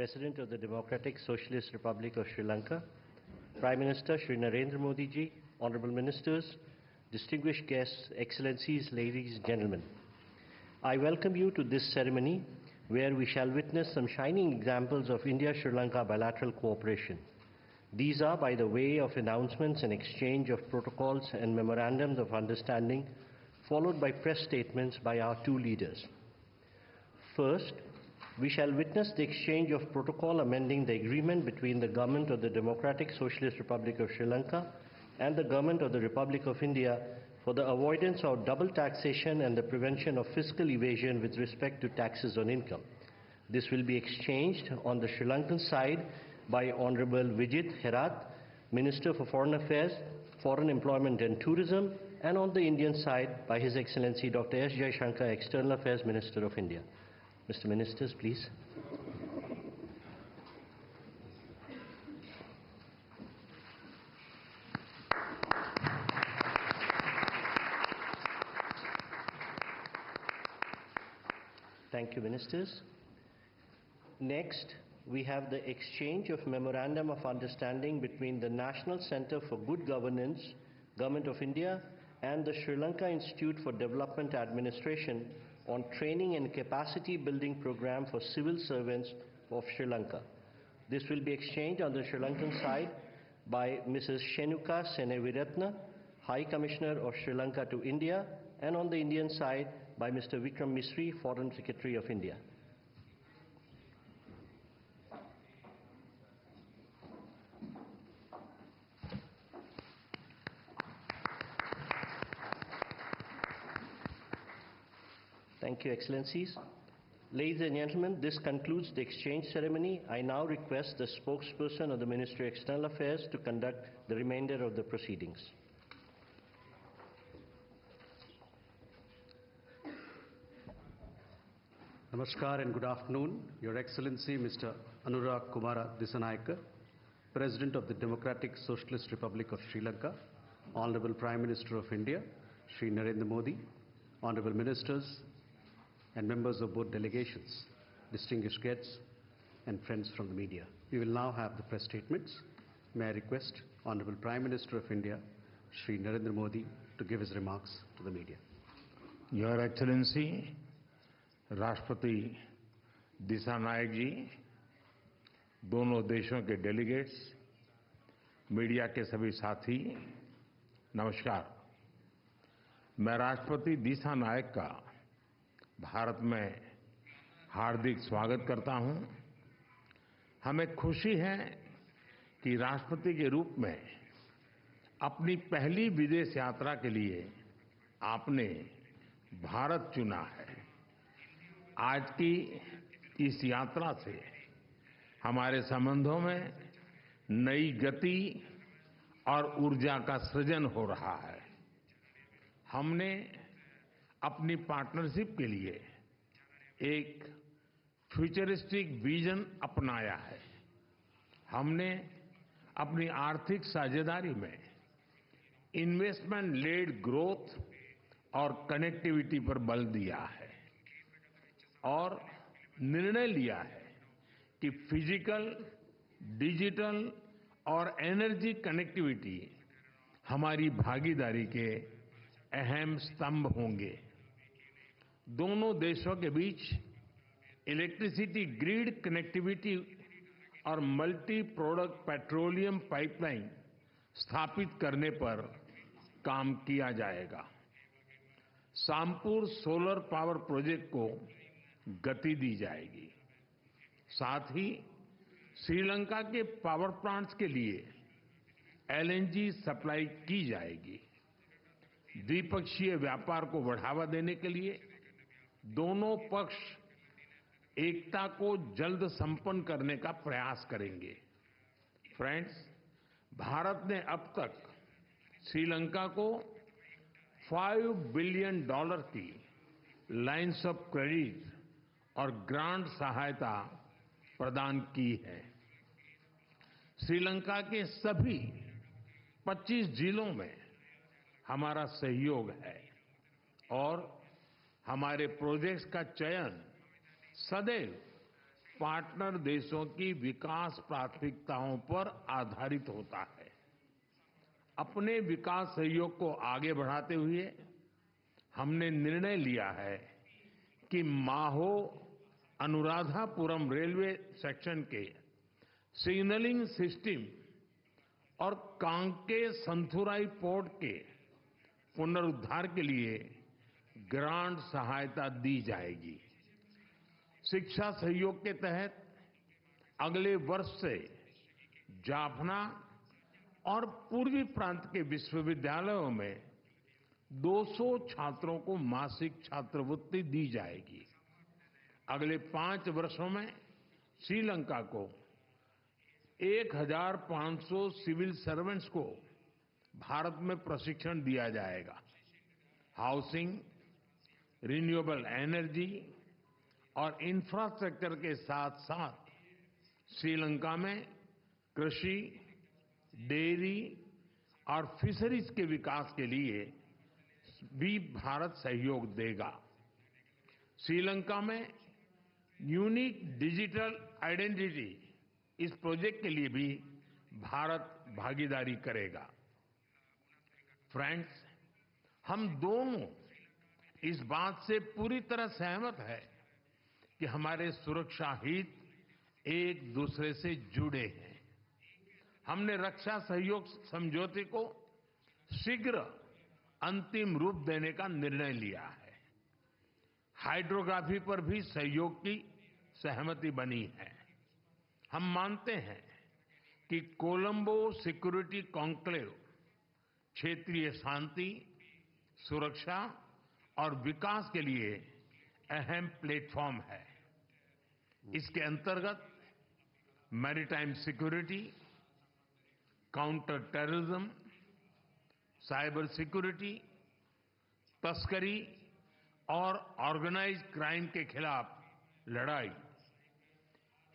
President of the Democratic Socialist Republic of Sri Lanka, Prime Minister Shri Narendra Modi ji, Honorable Ministers, distinguished guests, Excellencies, ladies and gentlemen. I welcome you to this ceremony where we shall witness some shining examples of India-Sri Lanka bilateral cooperation. These are by the way of announcements and exchange of protocols and memorandums of understanding, followed by press statements by our two leaders. First, we shall witness the exchange of protocol amending the agreement between the Government of the Democratic Socialist Republic of Sri Lanka and the Government of the Republic of India for the avoidance of double taxation and the prevention of fiscal evasion with respect to taxes on income. This will be exchanged on the Sri Lankan side by Honorable Vijit Herath, Minister for Foreign Affairs, Foreign Employment and Tourism, and on the Indian side by His Excellency Dr. S. Jaishankar, External Affairs Minister of India. Mr. Ministers, please. Thank you, Ministers. Next, we have the exchange of Memorandum of Understanding between the National Center for Good Governance, Government of India, and the Sri Lanka Institute for Development Administration on training and capacity building program for civil servants of Sri Lanka. This will be exchanged on the Sri Lankan side by Mrs. Shenuka Seneviratne, High Commissioner of Sri Lanka to India, and on the Indian side by Mr. Vikram Misri, Foreign Secretary of India. Thank you, Excellencies. Ladies and gentlemen, this concludes the exchange ceremony. I now request the spokesperson of the Ministry of External Affairs to conduct the remainder of the proceedings. Namaskar and good afternoon. Your Excellency Mr. Anurag Kumara Dissanayake, President of the Democratic Socialist Republic of Sri Lanka, Honorable Prime Minister of India, Shri Narendra Modi, Honorable Ministers, and members of both delegations, distinguished guests, and friends from the media. We will now have the press statements. May I request Honorable Prime Minister of India, Shri Narendra Modi, to give his remarks to the media. Your Excellency, राष्ट्रपति दिशानायक जी, दोनों देशों के delegates, media के सभी साथी, नमस्कार। मैं राष्ट्रपति दिशानायक का भारत में हार्दिक स्वागत करता हूं। हमें खुशी है कि राष्ट्रपति के रूप में अपनी पहली विदेश यात्रा के लिए आपने भारत चुना है। आज की इस यात्रा से हमारे संबंधों में नई गति और ऊर्जा का सृजन हो रहा है। हमने अपनी पार्टनरशिप के लिए एक फ्यूचरिस्टिक विजन अपनाया है। हमने अपनी आर्थिक साझेदारी में इन्वेस्टमेंट लेड ग्रोथ और कनेक्टिविटी पर बल दिया है और निर्णय लिया है कि फिजिकल, डिजिटल और एनर्जी कनेक्टिविटी हमारी भागीदारी के अहम स्तंभ होंगे। दोनों देशों के बीच इलेक्ट्रिसिटी ग्रिड कनेक्टिविटी और मल्टी प्रोडक्ट पेट्रोलियम पाइपलाइन स्थापित करने पर काम किया जाएगा। सामपुर सोलर पावर प्रोजेक्ट को गति दी जाएगी। साथ ही श्रीलंका के पावर प्लांट्स के लिए एलएनजी सप्लाई की जाएगी। द्विपक्षीय व्यापार को बढ़ावा देने के लिए दोनों पक्ष एकता को जल्द संपन्न करने का प्रयास करेंगे। फ्रेंड्स, भारत ने अब तक श्रीलंका को $5 बिलियन की लाइन्स ऑफ क्रेडिट और ग्रांट सहायता प्रदान की है। श्रीलंका के सभी 25 जिलों में हमारा सहयोग है और हमारे प्रोजेक्ट्स का चयन सदैव पार्टनर देशों की विकास प्राथमिकताओं पर आधारित होता है। अपने विकास सहयोग को आगे बढ़ाते हुए हमने निर्णय लिया है कि माहो अनुराधापुरम रेलवे सेक्शन के सिग्नलिंग सिस्टम और कांके संथुराई पोर्ट के पुनरुद्धार के लिए ग्रांट सहायता दी जाएगी। शिक्षा सहयोग के तहत अगले वर्ष से जाफना और पूर्वी प्रांत के विश्वविद्यालयों में 200 छात्रों को मासिक छात्रवृत्ति दी जाएगी। अगले 5 वर्षों में श्रीलंका को 1500 सिविल सर्वेंट्स को भारत में प्रशिक्षण दिया जाएगा। हाउसिंग, रिन्यूएबल एनर्जी और इंफ्रास्ट्रक्चर के साथ साथ श्रीलंका में कृषि, डेयरी और फिशरीज के विकास के लिए भी भारत सहयोग देगा। श्रीलंका में यूनिक डिजिटल आइडेंटिटी इस प्रोजेक्ट के लिए भी भारत भागीदारी करेगा। फ्रेंड्स, हम दोनों इस बात से पूरी तरह सहमत हैं कि हमारे सुरक्षा हित एक दूसरे से जुड़े हैं। हमने रक्षा सहयोग समझौते को शीघ्र अंतिम रूप देने का निर्णय लिया है। हाइड्रोग्राफी पर भी सहयोग की सहमति बनी है। हम मानते हैं कि कोलंबो सिक्योरिटी कॉन्क्लेव क्षेत्रीय शांति, सुरक्षा और विकास के लिए अहम प्लेटफॉर्म है। इसके अंतर्गत maritime security, counter terrorism, cyber security, तस्करी और ऑर्गेनाइज्ड क्राइम के खिलाफ लड़ाई,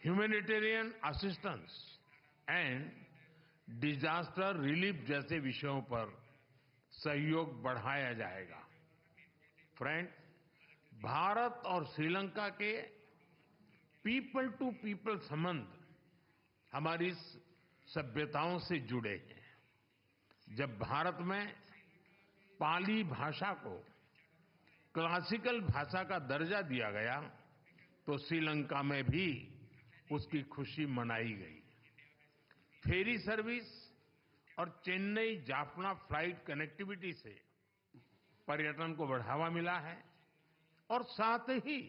humanitarian assistance and disaster relief जैसे विषयों पर सहयोग बढ़ाया जाएगा। फ्रेंड, भारत और श्रीलंका के पीपल टू पीपल संबंध हमारी सभ्यताओं से जुड़े हैं। जब भारत में पाली भाषा को क्लासिकल भाषा का दर्जा दिया गया तो श्रीलंका में भी उसकी खुशी मनाई गई। फेरी सर्विस और चेन्नई जाफना फ्लाइट कनेक्टिविटी से पर्यटन को बढ़ावा मिला है और साथ ही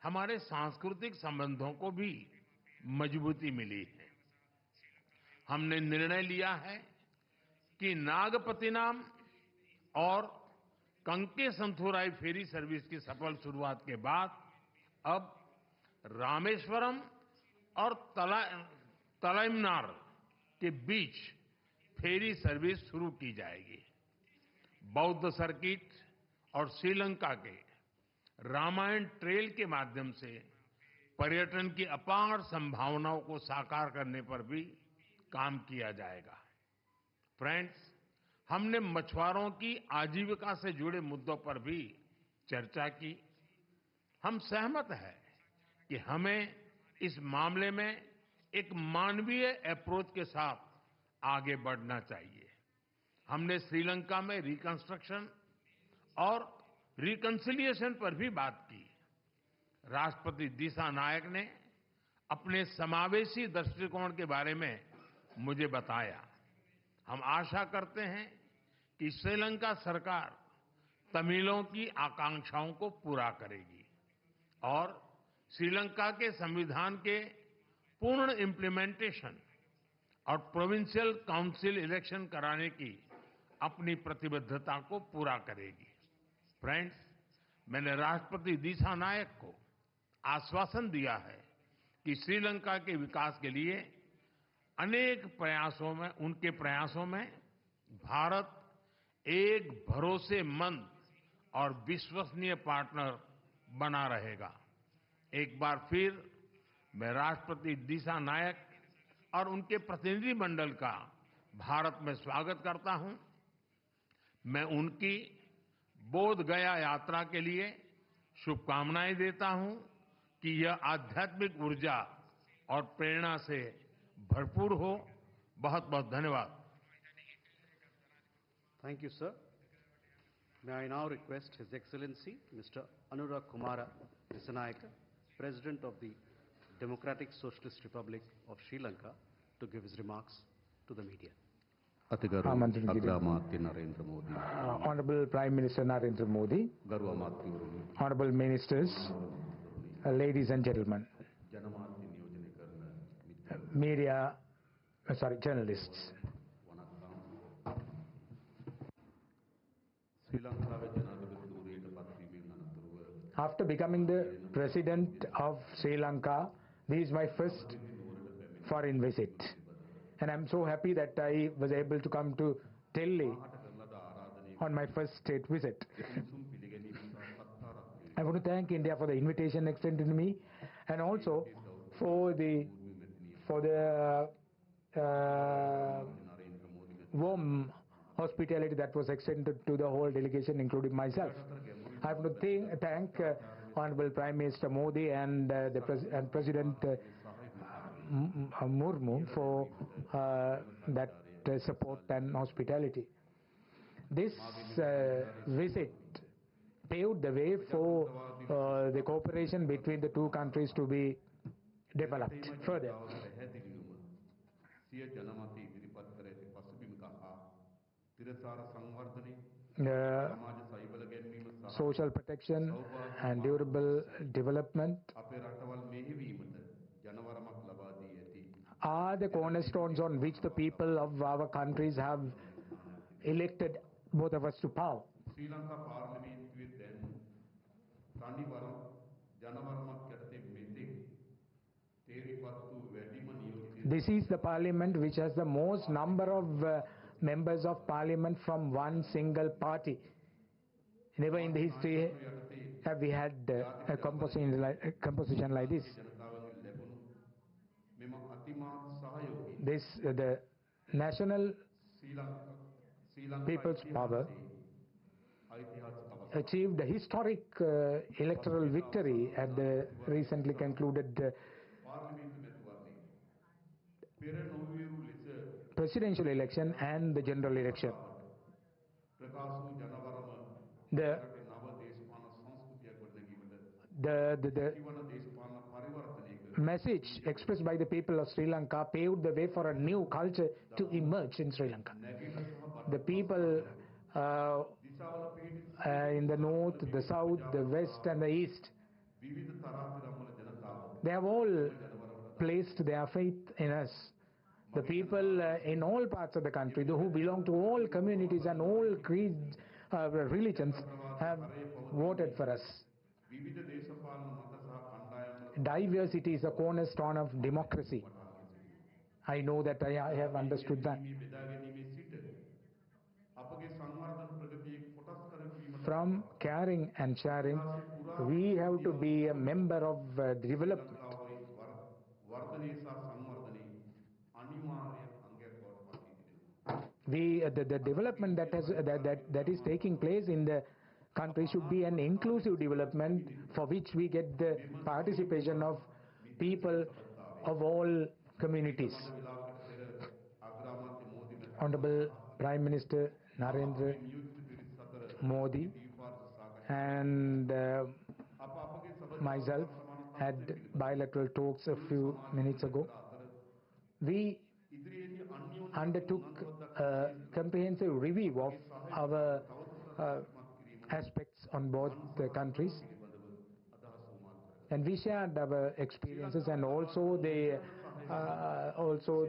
हमारे सांस्कृतिक संबंधों को भी मजबूती मिली है। हमने निर्णय लिया है कि नागपत्तिनम और कंके संथुराई फेरी सर्विस की सफल शुरुआत के बाद अब रामेश्वरम और तलाइमनार के बीच फेरी सर्विस शुरू की जाएगी। बौद्ध सर्किट और श्रीलंका के रामायण ट्रेल के माध्यम से पर्यटन की अपार संभावनाओं को साकार करने पर भी काम किया जाएगा। फ्रेंड्स, हमने मछुआरों की आजीविका से जुड़े मुद्दों पर भी चर्चा की। हम सहमत हैं कि हमें इस मामले में एक मानवीय अप्रोच के साथ आगे बढ़ना चाहिए। हमने श्रीलंका में रिकंस्ट्रक्शन और रिकंसिलिएशन पर भी बात की। राष्ट्रपति दिसानायक ने अपने समावेशी दृष्टिकोण के बारे में मुझे बताया। हम आशा करते हैं कि श्रीलंका सरकार तमिलों की आकांक्षाओं को पूरा करेगी और श्रीलंका के संविधान के पूर्ण इम्प्लीमेंटेशन और प्रोविंशियल काउंसिल इलेक्शन कराने की अपनी प्रतिबद्धता को पूरा करेगी। फ्रेंड्स, मैंने राष्ट्रपति दिसानायक को आश्वासन दिया है कि श्रीलंका के विकास के लिए उनके प्रयासों में भारत एक भरोसेमंद और विश्वसनीय पार्टनर बना रहेगा। एक बार फिर मैं राष्ट्रपति दिसानायक और उनके प्रतिनिधिमंडल का भारत में स्वागत करता हूं। मैं उनकी बोध गया यात्रा के लिए शुभकामनाएं देता हूं कि यह आध्यात्मिक ऊर्जा और प्रेरणा से भरपूर हो। बहुत बहुत धन्यवाद। Thank you, sir. May I now request His Excellency Mr. Anurag Kumara Dissanayake, President of the Democratic Socialist Republic of Sri Lanka, to give his remarks to the media. අතිගරු ආමන්ත්‍රණ කිරීම. අග්‍රාමාත්‍ය Narendra Modi Honorable Prime Minister Narendra Modi, ගරු අමාත්‍යවරුනි Honorable Ministers, ladies and gentlemen, ජනමාධ්‍ය නියෝජනය කරන මිත්‍රයෝ media, journalists. ශ්‍රී ලංකාවේ ජනාධිපති ධූරයට පත්වීමෙන් අනතුරුව After becoming the President of Sri Lanka, this is my first foreign visit. And I'm so happy that I was able to come to Delhi on my first state visit. සුම් පිළිගැනීම සහ සත්කාරක් I want to thank India for the invitation extended to me, and also for the Narendra Modi warm hospitality that was extended to the whole delegation, including myself. I have to thank Honorable Prime Minister Modi and President Murmu for that support and hospitality. This visit paved the way for the cooperation between the two countries to be developed further. පැහැදිලිවම සිය ජනමත ඉදිරිපත් කර ඇති පසුබිමක හා තිරසාර සංවර්ධනය සමාජ සෛවල ගැන්වීම සහ Social protection and durable development අපේ රටවල් මෙහෙවීමට ජනවරමක් ලබා දී ඇති are the cornerstones on which the people of our countries have elected both of us to power. ශ්‍රී ලංකා පාර්ලිමේන්තුවේ දැන් තනිවරම් ජනවරමක් යටතේ මෙතෙක් තේරිපත් වූ වැඩිම නියෝජිත This is the parliament which has the most number of members of parliament from one single party. Never in the history have we had a composition like this. ජනතාවගෙන් ලැබුණු මෙම අතිමාත් සහයෝගය This the national Sri Lanka people's power ඓතිහාසික අවස්ථාවක් achieved a historic electoral victory at the recently concluded පාර්ලිමේන්තු මැතිවරණය පෙර නොවිරු ලෙස presidential election and the general election. ප්‍රකාශ වූ ජනවරම The රටේ නව දේශපාලන සංස්කෘතියක් ගොඩනැගීමට the කිවන දේශපාලන පරිවර්තනයක message expressed by the people of Sri Lanka paved the way for a new culture to emerge in Sri Lanka. නැගීම සහ The people දිසාවල පිහිටි in the north, the south, the west and the east, විවිධ තරාතිරම්වල ජනතාව they have all placed their faith in us. The people in all parts of the country, who belong to all communities and all creeds, religions, have voted for us. විවිධ දේශපාලන මත සහ කණ්ඩායම්වල Diversity is a cornerstone of democracy. I know that I have understood that. මේ බෙදා ගැනීමේ සිට අපගේ සංවර්ධන ප්‍රගතියේ කොටස් කරවීමට From caring and sharing, we have to be a member of development. ලංකාවේ වර්ධනයේ සහ සංවර්ධනයේ අනිවාර්ය අංගයක් බවට පත් වී තිබෙනවා. The development that is taking place in the country should be an inclusive development for which we get the participation of people of all communities. වෙලාවකට පෙර අග්‍රාමාත්‍ය මෝදි මැතිතුමා Honorable Prime Minister Narendra නියෝජිත පිරිස් අතර Modi දීපාර්ථ සාකච්ඡා and අපගේ සභා myself had bilateral talks a few minutes ago. We ඉදිරියේදී අන්‍යෝන්‍ය undertook a comprehensive review of our aspects on both the countries, and we shared our experiences and also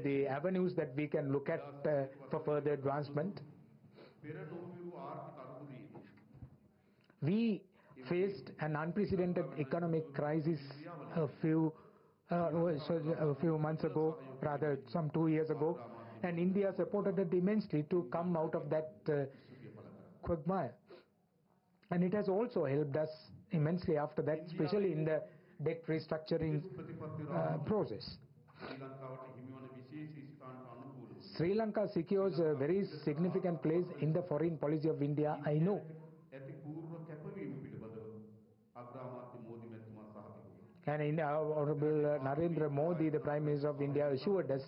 the avenues that we can look at for further advancement. පෙර නොවිරු ආර්ථික අර්බුදයේ We faced an unprecedented economic crisis a few months ago, rather some 2 years ago, and India supported it immensely to come out of that quagmire. And it has also helped us immensely after that, especially in the debt restructuring process. ශ්‍රී ලංකාවට හිමිවන විශේෂ ස්ථානට අනුකූලව Sri Lanka secures a very significant place in the foreign policy of India, I know. ඇති පූර්ව කැපවීම පිළිබඳව අග්‍රාමාත්‍ය මෝදි මැතිතුමා සහතික වුණා. And Honorable Narendra Modi, the Prime Minister of India, assured us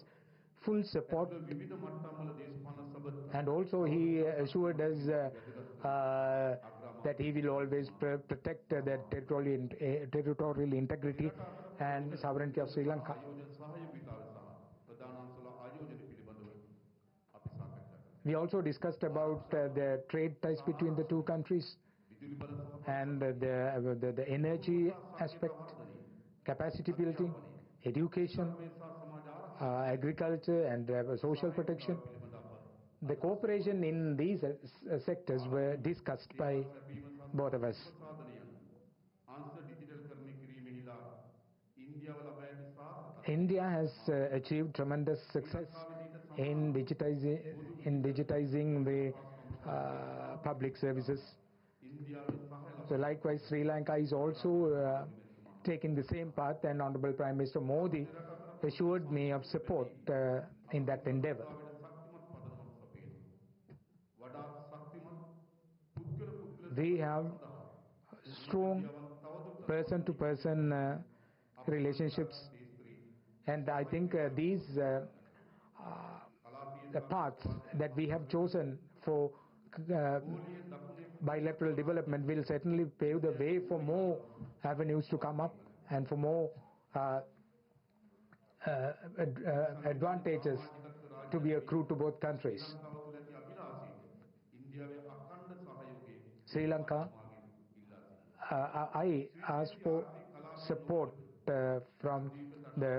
full support, විවිධ මට්ටම්වල දේශපාලන සබඳ and also he assured us that he will always protect the territorial integrity and sovereignty of Sri Lanka. ආයෝජන සහයෝගිතාව සහ ප්‍රධානාංශවල ආයෝජන පිළිබඳව අපි සාකච්ඡා කළා. We also discussed about the trade ties between the two countries විදුලි බල සහ and the energy aspect, capacity building, education, agriculture and social protection. The cooperation in these sectors were discussed by both of us. සාධනයන් අංශ digital කරණය කිරීමෙහිලා ඉන්දියාව ලබා ඇති සාර්ථක India has achieved tremendous success in digitizing the public services. ඉන්දියාවේ සහය So likewise, Sri Lanka is also taking the same path, and Honorable Prime Minister Modi assured me of support in that endeavor. වඩා ශක්තිමත් පුද්ගල පුද්ගල We have strong person-to-person relationships, and I think these the paths that we have chosen for bilateral development will certainly pave the way for more avenues to come up and for more advantages to be accrued to both countries. ඉන්දියාවේ අඛණ්ඩ සහයෝගයේ Sri Lanka, I asked for support from the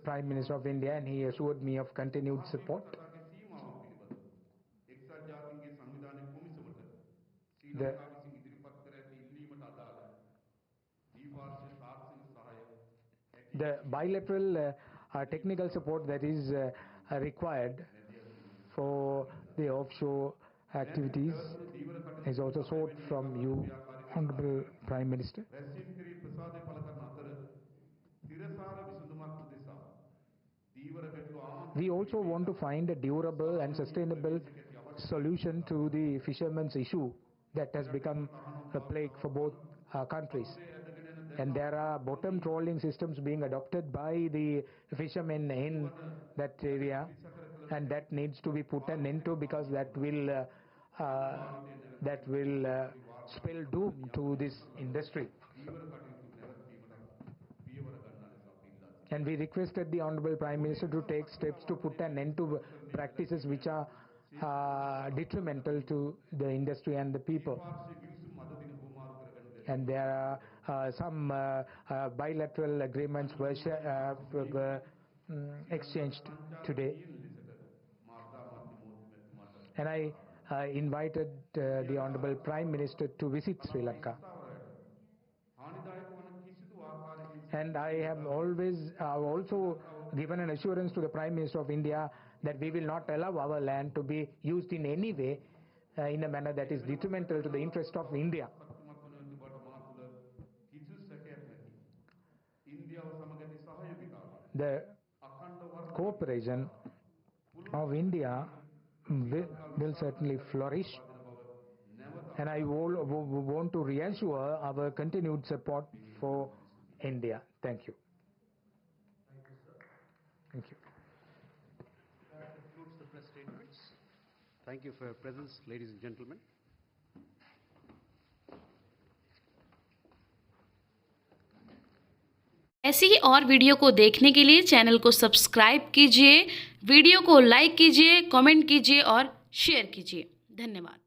Prime Minister of India, and he assured me of continued support. කතාගේ සීමාව පිළිබඳව එක්සත් ජාතීන්ගේ සංවිධානයේ කොමිසමට ශ්‍රී The- ලංකාව විසින් ඉදිරිපත් කර ඇති ඉල්ලීමට අදාළ ද්විපාර්ශ්ව තාක්ෂණික සහාය The bilateral technical support that is required for the offshore activities is also sought from you, Honorable Prime Minister. රැස්වීම කිරී ප්‍රසාදය පළ කරන අතර තිරසාර විසඳුමක් උදෙසා දීවර පෙට්ටු ආමන්ත්‍රණය We also want to find a durable and sustainable solution to the fishermen's issue that has become a plague for both countries. And there are bottom trawling systems being adopted by the fishermen in that area, and that needs to be put an end to, because that will spell doom to this industry. And we requested the Honorable Prime Minister to take steps to put an end to practices which are detrimental to the industry and the people. And there are some bilateral agreements were exchanged today. And I invited the Honorable Prime Minister to visit Sri Lanka. And I have also given an assurance to the Prime Minister of India that we will not allow our land to be used in any way in a manner that is detrimental to the interest of India. The cooperation of India will certainly flourish, and I want to reassure our continued support for India. Thank you. Thank you. That concludes the press statements. Thank you for your presence, ladies and gentlemen. ऐसी ही और video को देखने के लिए channel को subscribe कीजिए, video को like कीजिए, कमेंट कीजिए और शेयर कीजिए। धन्यवाद।